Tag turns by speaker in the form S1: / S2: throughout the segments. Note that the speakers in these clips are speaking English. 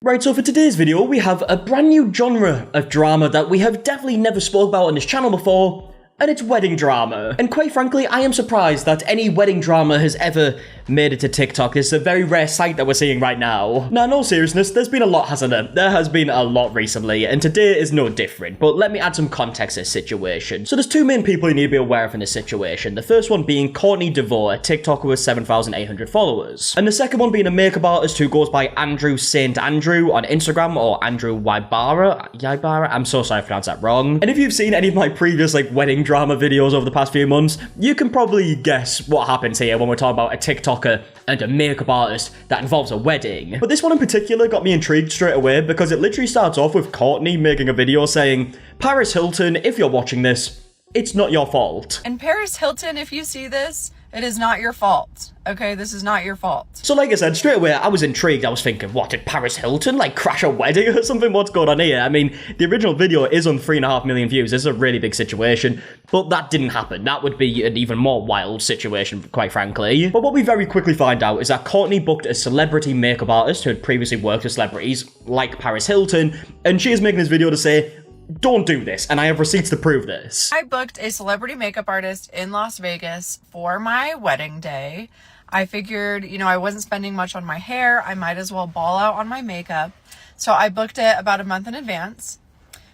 S1: Right, so for today's video, we have a brand new genre of drama that we have definitely never spoke about on this channel before, and it's wedding drama. And quite frankly, I am surprised that any wedding drama has ever made it to TikTok. It's a very rare sight that we're seeing right now. Now, in all seriousness, there's been a lot, hasn't there? There has been a lot recently, and today is no different, but let me add some context to this situation. So there's two main people you need to be aware of in this situation. The first one being Courtney.devoe, a TikToker with 7,800 followers. And the second one being a makeup artist who goes by Andrew St. Andrew on Instagram, or Andrew Ybarra. I'm so sorry if I pronounced that wrong. And if you've seen any of my previous, wedding drama videos over the past few months, you can probably guess what happens here when we're talking about a TikToker and a makeup artist that involves a wedding. But this one in particular got me intrigued straight away because it literally starts off with Courtney making a video saying, "Paris Hilton, if you're watching this, it's not your fault."
S2: And Paris Hilton, if you see this, it is not your fault. Okay, this is not your fault.
S1: So like I said, straight away, I was intrigued. I was thinking, what, did Paris Hilton, crash a wedding or something? What's going on here? I mean, the original video is on 3.5 million views. This is a really big situation, but that didn't happen. That would be an even more wild situation, quite frankly. But what we very quickly find out is that Courtney booked a celebrity makeup artist who had previously worked with celebrities like Paris Hilton, and she is making this video to say, "Don't do this," and I have receipts to prove this.
S2: I booked a celebrity makeup artist in Las Vegas for my wedding day. I figured, I wasn't spending much on my hair. I might as well ball out on my makeup. So I booked it about a month in advance.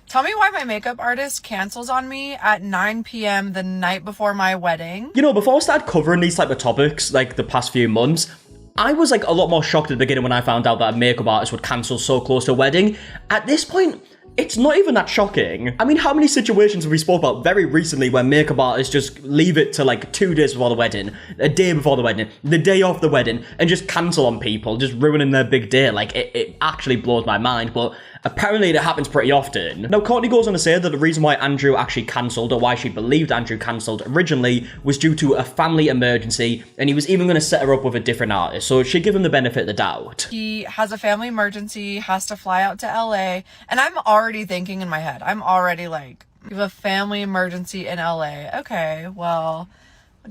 S2: Tell me why my makeup artist cancels on me at 9 p.m. the night before my wedding.
S1: Before I started covering these type of topics, the past few months, I was a lot more shocked at the beginning when I found out that a makeup artist would cancel so close to a wedding. At this point, it's not even that shocking. I mean, how many situations have we spoke about very recently where makeup artists just leave it to 2 days before the wedding, a day before the wedding, the day of the wedding, and just cancel on people, just ruining their big day? It actually blows my mind, but apparently it happens pretty often. Now, Courtney goes on to say that the reason why Andrew actually cancelled, or why she believed Andrew cancelled originally, was due to a family emergency, and he was even going to set her up with a different artist, so she'd give him the benefit of the doubt.
S2: He has a family emergency, has to fly out to LA, and I'm already thinking in my head, you have a family emergency in LA. Okay, well,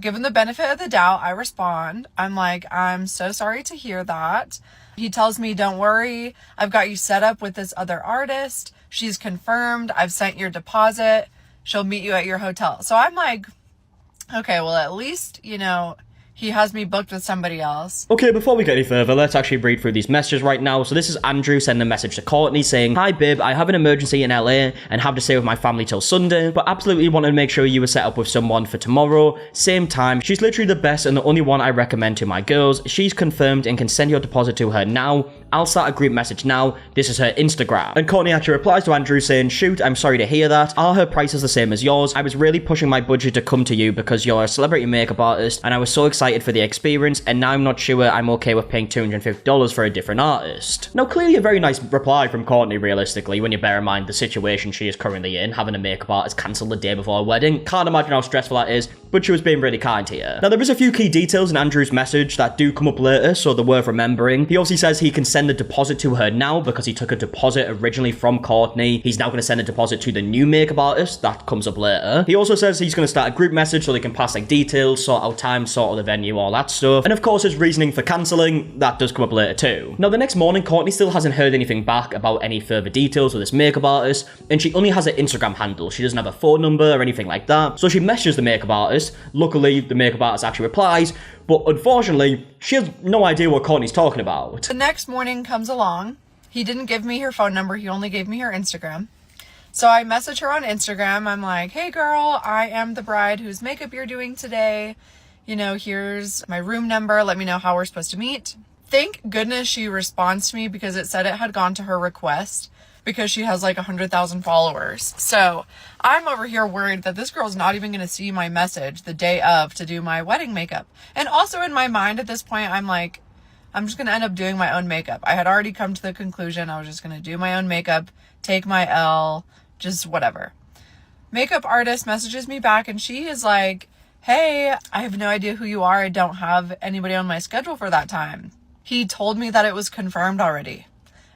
S2: given the benefit of the doubt, I respond. I'm like, "I'm so sorry to hear that." He tells me, "Don't worry, I've got you set up with this other artist. She's confirmed. I've sent your deposit. She'll meet you at your hotel." So I'm like, okay, well, at least, he has me booked with somebody else.
S1: Okay, before we get any further, let's actually read through these messages right now. So this is Andrew sending a message to Courtney saying, "Hi babe, I have an emergency in LA and have to stay with my family till Sunday, but absolutely wanted to make sure you were set up with someone for tomorrow. Same time. She's literally the best and the only one I recommend to my girls. She's confirmed and can send your deposit to her now. I'll start a group message now. This is her Instagram." And Courtney actually replies to Andrew saying, "Shoot, I'm sorry to hear that. Are her prices the same as yours? I was really pushing my budget to come to you because you're a celebrity makeup artist and I was so excited for the experience, and now I'm not sure I'm okay with paying $250 for a different artist." Now, clearly a very nice reply from Courtney, realistically, when you bear in mind the situation she is currently in, having a makeup artist cancel the day before a wedding. Can't imagine how stressful that is, but she was being really kind here. Now, there is a few key details in Andrew's message that do come up later, so they're worth remembering. He obviously says he can send the deposit to her now because he took a deposit originally from Courtney. He's now going to send a deposit to the new makeup artist. That comes up later. He also says he's going to start a group message so they can pass details, sort out time, sort out the venue, all that stuff. And of course, his reasoning for cancelling, that does come up later too. Now, the next morning, Courtney still hasn't heard anything back about any further details with this makeup artist, and she only has an Instagram handle. She doesn't have a phone number or anything like that. So she messages the makeup artist. Luckily, the makeup artist actually replies, but unfortunately, she has no idea what Courtney's talking about.
S2: The next morning comes along. He didn't give me her phone number. He only gave me her Instagram. So I message her on Instagram. I'm like, "Hey girl, I am the bride whose makeup you're doing today. Here's my room number. Let me know how we're supposed to meet." Thank goodness she responds to me because it said it had gone to her request because she has 100,000 followers. So I'm over here worried that this girl's not even going to see my message the day of to do my wedding makeup. And also in my mind at this point, I'm like, I'm just going to end up doing my own makeup. I had already come to the conclusion I was just going to do my own makeup, take my L, just whatever. Makeup artist messages me back and she is like, "Hey, I have no idea who you are. I don't have anybody on my schedule for that time." He told me that it was confirmed already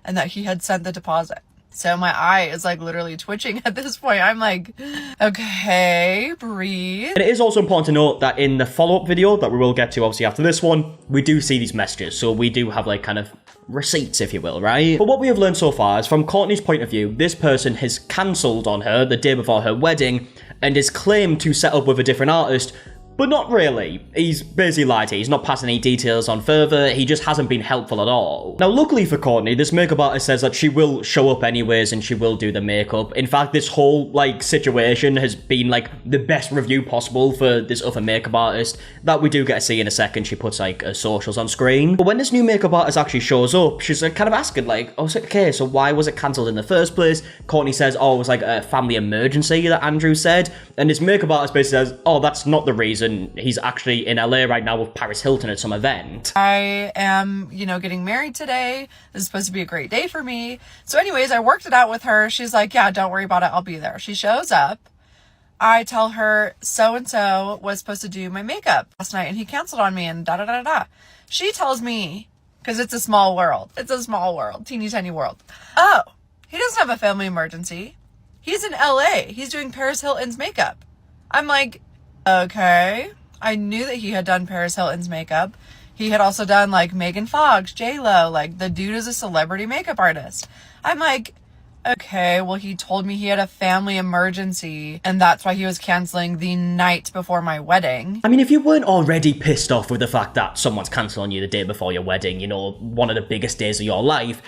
S2: and that he had sent the deposit. So my eye is literally twitching at this point. I'm like, okay, breathe.
S1: And it is also important to note that in the follow-up video that we will get to obviously after this one, we do see these messages. So we do have kind of receipts, if you will, right? But what we have learned so far is from Courtney's point of view, this person has cancelled on her the day before her wedding and is claimed to set up with a different artist, but not really. He's basically lied to her. He's not passing any details on further. He just hasn't been helpful at all. Now, luckily for Courtney, this makeup artist says that she will show up anyways and she will do the makeup. In fact, this whole, situation has been, the best review possible for this other makeup artist that we do get to see in a second. She puts, her socials on screen. But when this new makeup artist actually shows up, she's, kind of asking, okay, so why was it cancelled in the first place? Courtney says, it was, a family emergency that Andrew said. And this makeup artist basically says, that's not the reason. He's actually in LA right now with Paris Hilton at some event.
S2: I am, getting married today. This is supposed to be a great day for me. So anyways, I worked it out with her. She's like, yeah, don't worry about it. I'll be there. She shows up. I tell her so-and-so was supposed to do my makeup last night and he canceled on me and da-da-da-da. She tells me, because it's a small world. It's a small world. Teeny tiny world. Oh, he doesn't have a family emergency. He's in LA. He's doing Paris Hilton's makeup. I'm like, okay. I knew that he had done Paris Hilton's makeup. He had also done Megan Fox, J-Lo, the dude is a celebrity makeup artist. I'm like, okay, well, he told me he had a family emergency and that's why he was canceling the night before my wedding.
S1: I mean, if you weren't already pissed off with the fact that someone's cancelling you the day before your wedding, one of the biggest days of your life,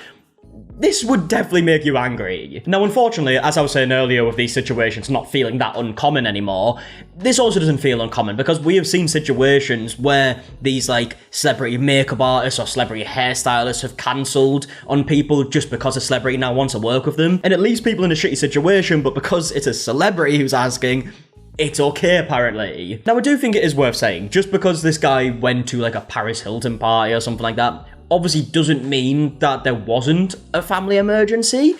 S1: this would definitely make you angry. Now, unfortunately, as I was saying earlier with these situations not feeling that uncommon anymore, this also doesn't feel uncommon because we have seen situations where these, celebrity makeup artists or celebrity hairstylists have cancelled on people just because a celebrity now wants to work with them. And it leaves people in a shitty situation, but because it's a celebrity who's asking, it's okay, apparently. Now, I do think it is worth saying, just because this guy went to, a Paris Hilton party or something like that, obviously doesn't mean that there wasn't a family emergency,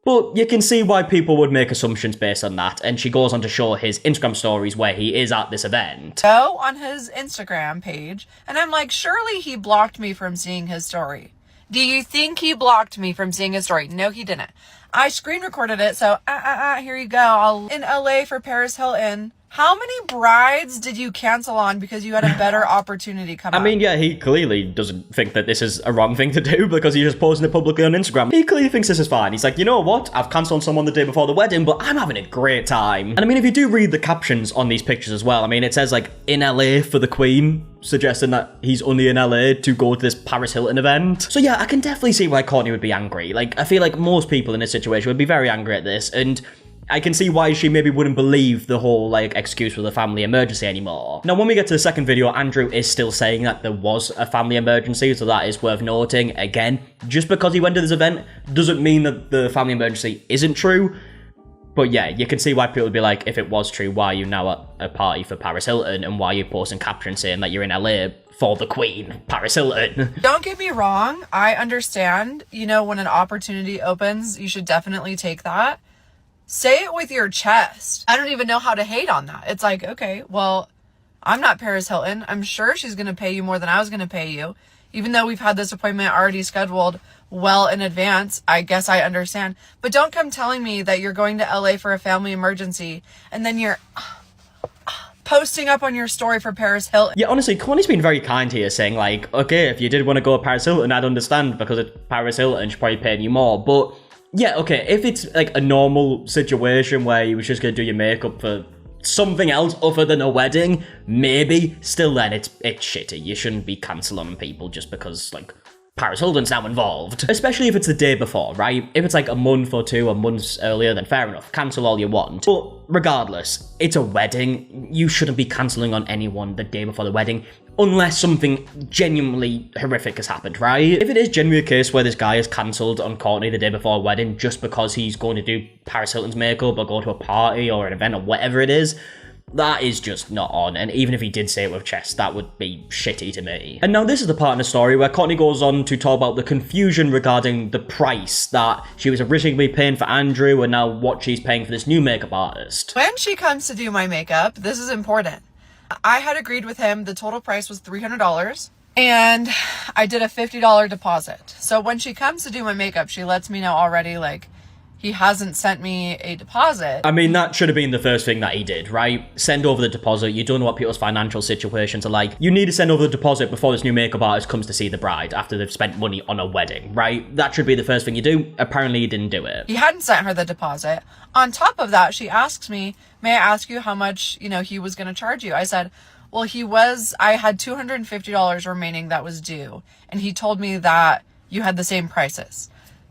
S1: but you can see why people would make assumptions based on that, and she goes on to show his Instagram stories where he is at this event.
S2: Go on his Instagram page, and I'm like, surely he blocked me from seeing his story. Do you think he blocked me from seeing his story? No, he didn't. I screen recorded it, so here you go. I'll in LA for Paris Hilton. How many brides did you cancel on because you had a better opportunity come up?
S1: I mean, yeah, he clearly doesn't think that this is a wrong thing to do because he's just posting it publicly on Instagram. He clearly thinks this is fine. He's like, you know what? I've cancelled on someone the day before the wedding, but I'm having a great time. And I mean, if you do read the captions on these pictures as well, I mean, it says, in LA for the Queen, suggesting that he's only in LA to go to this Paris Hilton event. So yeah, I can definitely see why Courtney would be angry. I feel like most people in this situation would be very angry at this, and I can see why she maybe wouldn't believe the whole, excuse for the family emergency anymore. Now, when we get to the second video, Andrew is still saying that there was a family emergency, so that is worth noting. Again, just because he went to this event doesn't mean that the family emergency isn't true. But yeah, you can see why people would be like, if it was true, why are you now at a party for Paris Hilton? And why are you posting captions saying that you're in LA for the Queen, Paris Hilton?
S2: Don't get me wrong. I understand, when an opportunity opens, you should definitely take that. Say it with your chest. I don't even know how to hate on that. It's like, okay, well, I'm not Paris Hilton. I'm sure she's going to pay you more than I was going to pay you. Even though we've had this appointment already scheduled well in advance, I guess I understand. But don't come telling me that you're going to LA for a family emergency and then you're posting up on your story for Paris Hilton.
S1: Yeah, honestly, Courtney's been very kind here, saying okay, if you did want to go to Paris Hilton, I'd understand because it's Paris Hilton, she's probably paying you more. But yeah, okay, if it's a normal situation where you was just going to do your makeup for something else other than a wedding, maybe, still then it's shitty. You shouldn't be cancelling people just because, Paris Hilton's now involved. Especially if it's the day before, right? If it's a month or two or months earlier, then fair enough. Cancel all you want. But regardless, it's a wedding. You shouldn't be cancelling on anyone the day before the wedding unless something genuinely horrific has happened, right? If it is genuinely a case where this guy has cancelled on Courtney the day before a wedding just because he's going to do Paris Hilton's makeup or go to a party or an event or whatever it is, that is just not on, and even if he did say it with chest, that would be shitty to me. And now this is the part in the story where Courtney goes on to talk about the confusion regarding the price that she was originally paying for Andrew and now what she's paying for this new makeup artist.
S2: When she comes to do my makeup, this is important. I had agreed with him, the total price was $300, and I did a $50 deposit. So when she comes to do my makeup, she lets me know already, he hasn't sent me a deposit.
S1: I mean, that should have been the first thing that he did, right? Send over the deposit. You don't know what people's financial situations are like. You need to send over the deposit before this new makeup artist comes to see the bride after they've spent money on a wedding, right? That should be the first thing you do. Apparently, he didn't do it.
S2: He hadn't sent her the deposit. On top of that, she asks me, may I ask you how much, he was going to charge you? I said, well, I had $250 remaining that was due. And he told me that you had the same prices.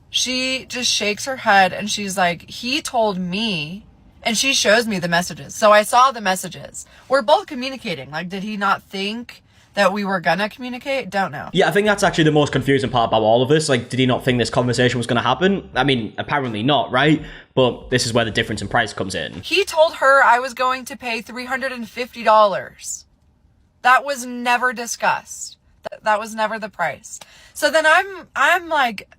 S2: She just shakes her head and she's like, he told me, and she shows me the messages. So I saw the messages. We're both communicating. Like, did he not think that we were gonna communicate? Don't know.
S1: Yeah, I think that's actually the most confusing part about all of this. Like, did he not think this conversation was gonna happen? I mean, apparently not, right? But this is where the difference in price comes in.
S2: He told her I was going to pay $350. That was never discussed. That was never the price. So then I'm like,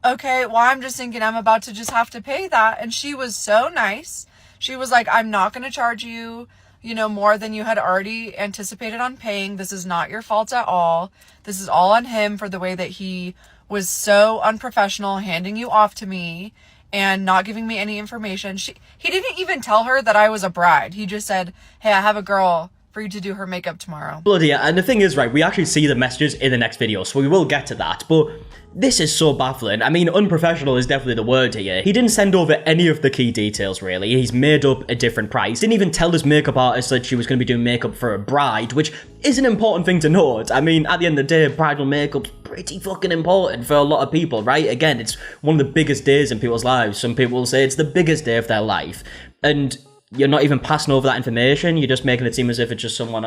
S2: okay, well, I'm just thinking I'm about to just have to pay that. And she was so nice. She was like, I'm not going to charge you, more than you had already anticipated on paying. This is not your fault at all. This is all on him for the way that he was so unprofessional handing you off to me and not giving me any information. He didn't even tell her that I was a bride. He just said, hey, I have a girl for you to do her makeup tomorrow.
S1: Bloody yeah, and the thing is, right, we actually see the messages in the next video, so we will get to that, but this is so baffling. I mean, unprofessional is definitely the word here. He didn't send over any of the key details, really. He's made up a different price. Didn't even tell this makeup artist that she was going to be doing makeup for a bride, which is an important thing to note. I mean, at the end of the day, bridal makeup's pretty fucking important for a lot of people, right? Again, it's one of the biggest days in people's lives. Some people will say it's the biggest day of their life. And you're not even passing over that information. You're just making it seem as if it's just someone,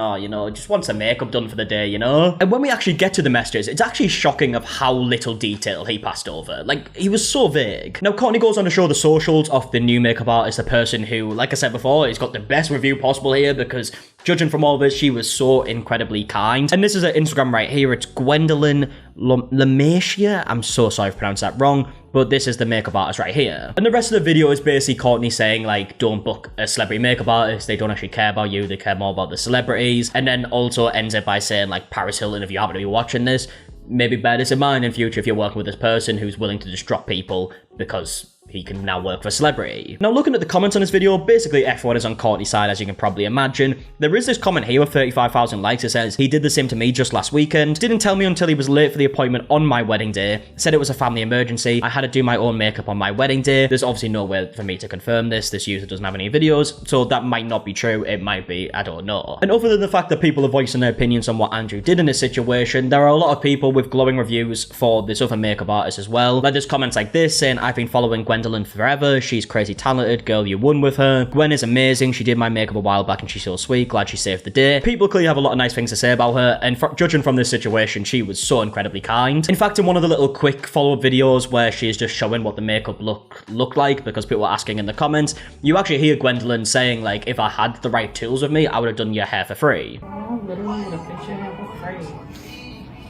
S1: just wants their makeup done for the day, And when we actually get to the messages, it's actually shocking of how little detail he passed over. Like, he was so vague. Now, Courtney goes on to show the socials of the new makeup artist, the person who, like I said before, has got the best review possible here because, judging from all this, she was so incredibly kind. And this is her Instagram right here. It's Gwendolyn Lamacia. I'm so sorry if I pronounced that wrong, but this is the makeup artist right here. And the rest of the video is basically Courtney saying, like, don't book a celebrity makeup artist. They don't actually care about you. They care more about the celebrities. And then also ends it by saying, like, Paris Hilton, if you happen to be watching this, maybe bear this in mind in future if you're working with this person who's willing to just drop people because he can now work for a celebrity. Now, looking at the comments on this video, basically everyone is on Courtney's side, as you can probably imagine. There is this comment here with 35,000 likes. It says, he did the same to me just last weekend. Didn't tell me until he was late for the appointment on my wedding day. Said it was a family emergency. I had to do my own makeup on my wedding day. There's obviously no way for me to confirm this. This user doesn't have any videos, so that might not be true. It might be, I don't know. And other than the fact that people are voicing their opinions on what Andrew did in this situation, there are a lot of people with glowing reviews for this other makeup artist as well. Like, there's comments like this saying, I've been following Gwendolyn forever. She's crazy talented. Girl, you won with her. Gwen is amazing. She did my makeup a while back and she's so sweet. Glad she saved the day. People clearly have a lot of nice things to say about her, and judging from this situation, she was so incredibly kind. In fact, in one of the little quick follow-up videos where she is just showing what the makeup looked like because people were asking in the comments, you actually hear Gwendolyn saying, like, if I had the right tools with me, I would have done your hair for free.
S3: Oh, literally would have fixed your hair for free.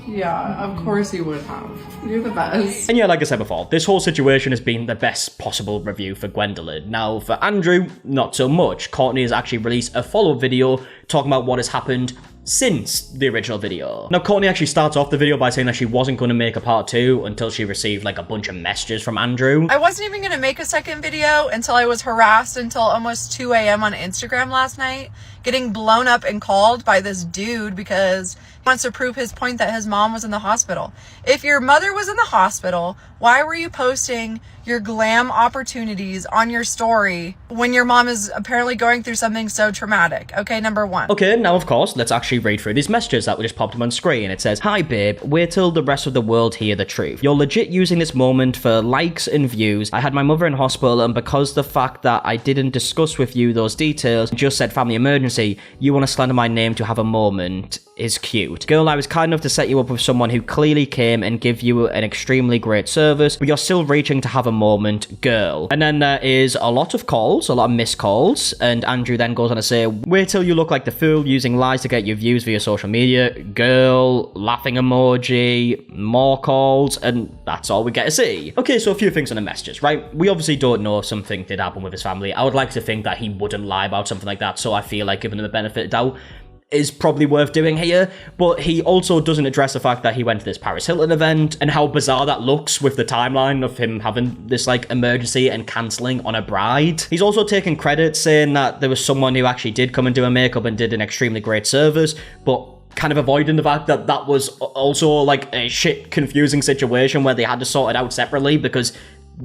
S4: Yeah, of course you would have. You're the best.
S1: And yeah, like I said before, this whole situation has been the best possible review for Gwendolyn. Now, for Andrew, not so much. Courtney has actually released a follow-up video talking about what has happened since the original video. Now, Courtney actually starts off the video by saying that she wasn't going to make a part 2 until she received, like, a bunch of messages from Andrew.
S2: I wasn't even going to make a second video until I was harassed until almost 2 a.m. on Instagram last night, getting blown up and called by this dude because he wants to prove his point that his mom was in the hospital. If your mother was in the hospital, why were you posting your glam opportunities on your story when your mom is apparently going through something so traumatic? Okay, number one.
S1: Okay, now of course, let's actually read through these messages that just popped up on screen. It says, hi babe, wait till the rest of the world hear the truth. You're legit using this moment for likes and views. I had my mother in hospital, and because the fact that I didn't discuss with you those details, just said family emergency, you want to slander my name to have a moment is cute. Girl, I was kind enough to set you up with someone who clearly came and give you an extremely great service, but you're still reaching to have a moment, girl. And then there is a lot of calls, a lot of missed calls, and Andrew then goes on to say, wait till you look like the fool using lies to get your views via social media, girl, laughing emoji, more calls, and that's all we get to see. Okay, so a few things on the messages, right? We obviously don't know if something did happen with his family. I would like to think that he wouldn't lie about something like that, so I feel like giving him the benefit of the doubt. is probably worth doing here, but he also doesn't address the fact that he went to this Paris Hilton event and how bizarre that looks with the timeline of him having this like emergency and cancelling on a bride. He's also taking credit saying that there was someone who actually did come and do her makeup and did an extremely great service, but kind of avoiding the fact that that was also like a shit confusing situation where they had to sort it out separately because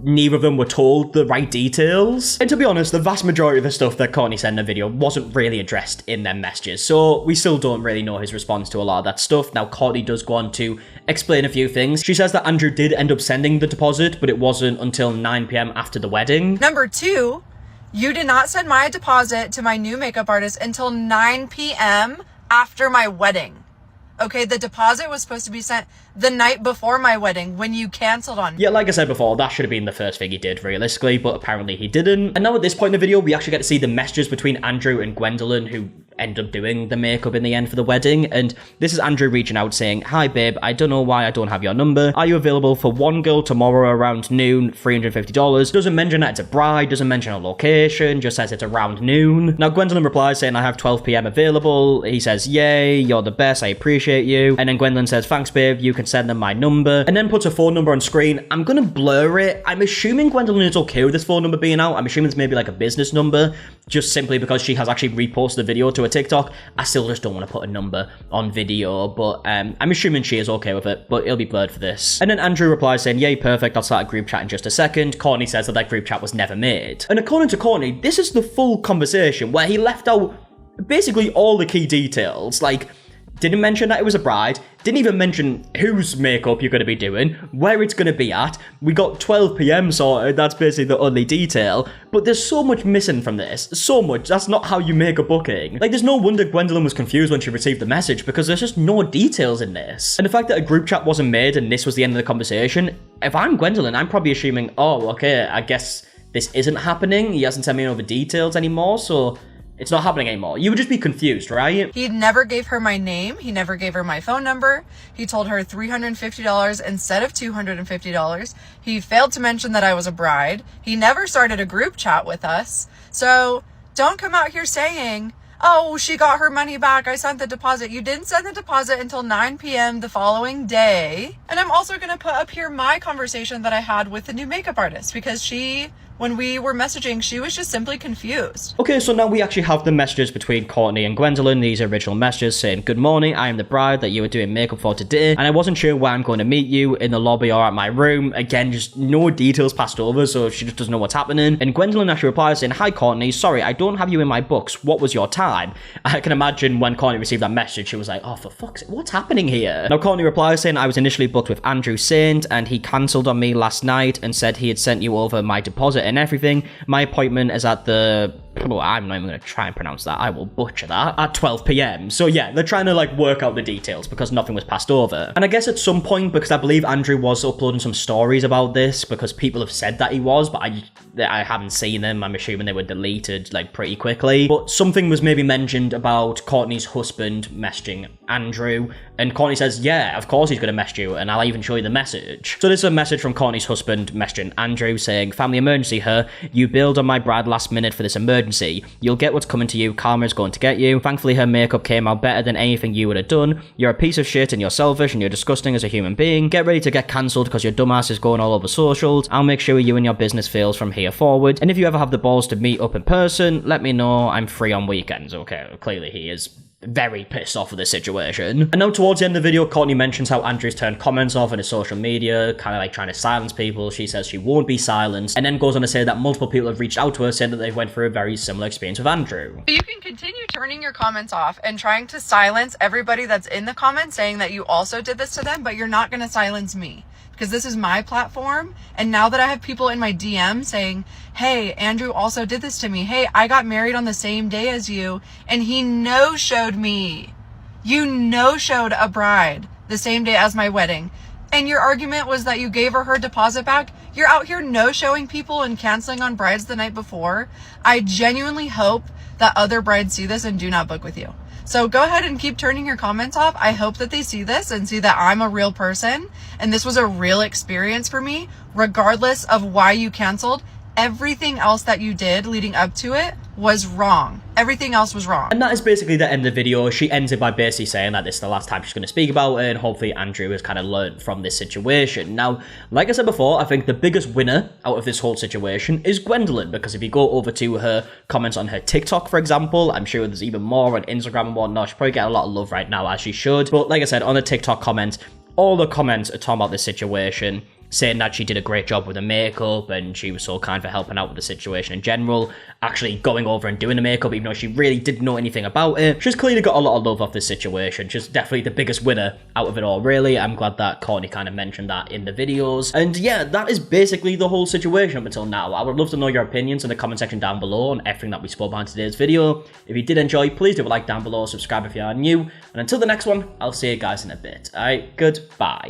S1: neither of them were told the right details. And to be honest, the vast majority of the stuff that Courtney said in the video wasn't really addressed in their messages, so we still don't really know his response to a lot of that stuff. Now, Courtney does go on to explain a few things. She says that Andrew did end up sending the deposit, but it wasn't until 9 p.m. after the wedding.
S2: Number 2, you did not send my deposit to my new makeup artist until 9 p.m. after my wedding. Okay, the deposit was supposed to be sent the night before my wedding when you canceled on me.
S1: Yeah, like I said before, that should have been the first thing he did, realistically, but apparently he didn't. And now at this point in the video, we actually get to see the messages between Andrew and Gwendolyn, who end up doing the makeup in the end for the wedding. And this is Andrew reaching out saying, "Hi babe, I don't know why I don't have your number. Are you available for one girl tomorrow around noon, $350? Doesn't mention that it's a bride, doesn't mention a location, just says it's around noon. Now Gwendolyn replies saying, "I have 12 p.m. available. He says, "Yay, you're the best, I appreciate you." And then Gwendolyn says, "Thanks babe, you can send them my number." And then puts a phone number on screen. I'm gonna blur it. I'm assuming Gwendolyn is okay with this phone number being out. I'm assuming it's maybe like a business number, just simply because she has actually reposted the video to a TikTok. I still just don't want to put a number on video, but I'm assuming she is okay with it, but it'll be blurred for this. And then Andrew replies saying, "Yay, perfect, I'll start a group chat in just a second." Courtney says that group chat was never made. And according to Courtney, this is the full conversation where he left out basically all the key details, like didn't mention that it was a bride, didn't even mention whose makeup you're going to be doing, where it's going to be at. We got 12 p.m. sorted, that's basically the only detail, but there's so much missing from this, so much. That's not how you make a booking. Like, there's no wonder Gwendolyn was confused when she received the message, because there's just no details in this. And the fact that a group chat wasn't made and this was the end of the conversation, if I'm Gwendolyn, I'm probably assuming, oh, okay, I guess this isn't happening, he hasn't sent me over details anymore, so it's not happening anymore. You would just be confused, right?
S2: He never gave her my name. He never gave her my phone number. He told her $350 instead of $250. He failed to mention that I was a bride. He never started a group chat with us. So don't come out here saying, "Oh, she got her money back, I sent the deposit." You didn't send the deposit until 9 p.m. the following day. And I'm also going to put up here my conversation that I had with the new makeup artist, because when we were messaging, she was just simply confused.
S1: Okay, so now we actually have the messages between Courtney and Gwendolyn, these original messages saying, "Good morning, I am the bride that you were doing makeup for today, and I wasn't sure where I'm going to meet you, in the lobby or at my room." Again, just no details passed over, so she just doesn't know what's happening. And Gwendolyn actually replies saying, "Hi Courtney, sorry, I don't have you in my books. What was your time?" I can imagine when Courtney received that message, she was like, "Oh, for fuck's sake, what's happening here?" Now Courtney replies saying, "I was initially booked with Andrew Saint, and he cancelled on me last night and said he had sent you over my deposit and everything. My appointment is at the..." Oh, I'm not even going to try and pronounce that. I will butcher that. "At 12 p.m. So yeah, they're trying to like work out the details because nothing was passed over. And I guess at some point, because I believe Andrew was uploading some stories about this, because people have said that he was, but I haven't seen them. I'm assuming they were deleted like pretty quickly. But something was maybe mentioned about Courtney's husband messaging Andrew, and Courtney says, "Yeah, of course he's going to message you, and I'll even show you the message." So this is a message from Courtney's husband messaging Andrew saying, "Family emergency here. You bailed on my bride last minute for this emergency. You'll get what's coming to you. Karma's going to get you. Thankfully her makeup came out better than anything you would have done. You're a piece of shit and you're selfish and you're disgusting as a human being. Get ready to get cancelled because your dumbass is going all over socials. I'll make sure you and your business fails from here forward. And if you ever have the balls to meet up in person, let me know. I'm free on weekends." Okay, clearly he is very pissed off with the situation. And now towards the end of the video, Courtney mentions how Andrew's turned comments off on his social media, kind of like trying to silence people. She says she won't be silenced, and then goes on to say that multiple people have reached out to her saying that they went through a very similar experience with Andrew.
S2: You can continue turning your comments off and trying to silence everybody that's in the comments saying that you also did this to them, but you're not going to silence me, because this is my platform. And now that I have people in my DM saying, "Hey, Andrew also did this to me. Hey, I got married on the same day as you, and he no-showed me. You no-showed a bride the same day as my wedding. And your argument was that you gave her deposit back. You're out here no-showing people and canceling on brides the night before. I genuinely hope that other brides see this and do not book with you. So go ahead and keep turning your comments off. I hope that they see this and see that I'm a real person and this was a real experience for me, regardless of why you canceled. everything else that you did leading up to it was wrong. Everything else was wrong.
S1: And that is basically the end of the video. She ends it by basically saying that this is the last time she's going to speak about it, and hopefully Andrew has kind of learned from this situation. Now, like I said before, I think the biggest winner out of this whole situation is Gwendolyn, because if you go over to her comments on her TikTok, for example, I'm sure there's even more on Instagram and whatnot. She's probably getting a lot of love right now, as she should. But like I said, on the TikTok comments, all the comments are talking about this situation, saying that she did a great job with the makeup and she was so kind for helping out with the situation in general, actually going over and doing the makeup even though she really didn't know anything about it. She's clearly got a lot of love off this situation. She's definitely the biggest winner out of it all, really. I'm glad that Courtney kind of mentioned that in the videos. And yeah, that is basically the whole situation up until now. I would love to know your opinions in the comment section down below on everything that we spoke about in today's video. If you did enjoy, please do a like down below, subscribe if you are new, and until the next one, I'll see you guys in a bit. Alright, goodbye.